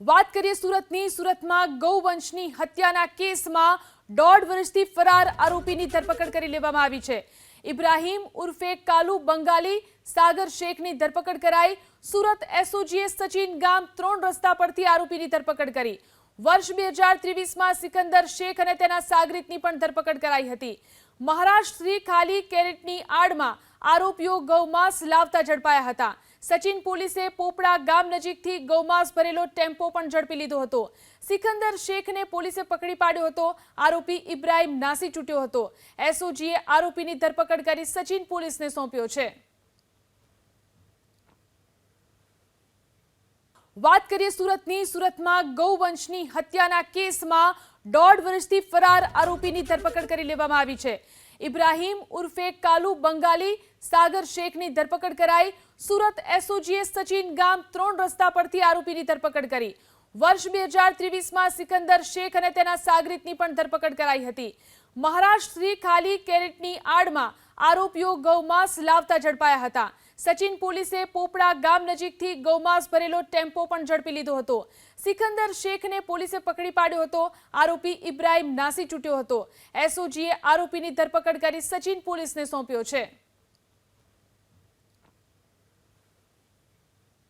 વાત કરીએ સુરતની સુરતમાં ગૌવંશની હત્યાના કેસમાં 1.5 વર્ષથી ફરાર આરોપીની ધરપકડ કરી લેવામાં આવી છે। ઇબ્રાહીમ ઉર્ફે કાલુ બંગાલી સાગર શેખની ધરપકડ કરાઈ। સુરત એસઓજીએ સચિન ગામ 3 રસ્તા પરથી આરોપીની ધરપકડ કરી। વર્ષ 2023માં સિકંદર શેખ અને તેના સાગરીતની પણ ધરપકડ કરાઈ હતી। મહારાષ્ટ્રથી ખાલી કેરેટની આડમાં આરોપીઓ ગૌમાંસ લાવતા ઝડપાયા હતા। સચિન પોલીસે પોપડા ગામ નજીકથી ગૌમાંસ ભરેલો ટેમ્પો પણ ઝડપી લીધો હતો। સિકંદર શેખને પોલીસે પકડી પાડ્યો હતો। આરોપી ઇબ્રાહીમ નાસી છૂટ્યો હતો। એસઓજીએ આરોપીની ધરપકડ કરી સચિન પોલીસને સોંપ્યો છે। વાત કરીએ સુરતની સુરતમાં ગૌવંશની હત્યાના કેસમાં 1.5 વર્ષથી ફરાર આરોપીની ધરપકડ કરી લેવામાં આવી છે। ઇબ્રાહીમ ઉર્ફે કાલુ બંગાલી સાગર શેખની ધરપકડ કરાઈ। સુરત એસઓજીએ સચિન ગામ 3 રસ્તા પરથી આરોપીની ધરપકડ કરી। વર્ષ 2023માં સિકંદર શેખ અને તેના સાગરીતની પણ ધરપકડ કરાઈ હતી। મહારાષ્ટ્રથી ખાલી કેરેટની આડમાં આરોપીઓ ગૌમાંસ લાવતા ઝડપાયા હતા। સચિન પોલીસે પોપડા ગામ નજીકથી ગૌમાંસ ભરેલો ટેમ્પો પણ ઝડપી લીધો હતો। સિકંદર શેખને પોલીસે પકડી પાડ્યો હતો। આરોપી ઇબ્રાહીમ નાસી છૂટ્યો હતો। એસઓજીએ આરોપીની ધરપકડ કરી સચિન પોલીસને સોંપ્યો છે।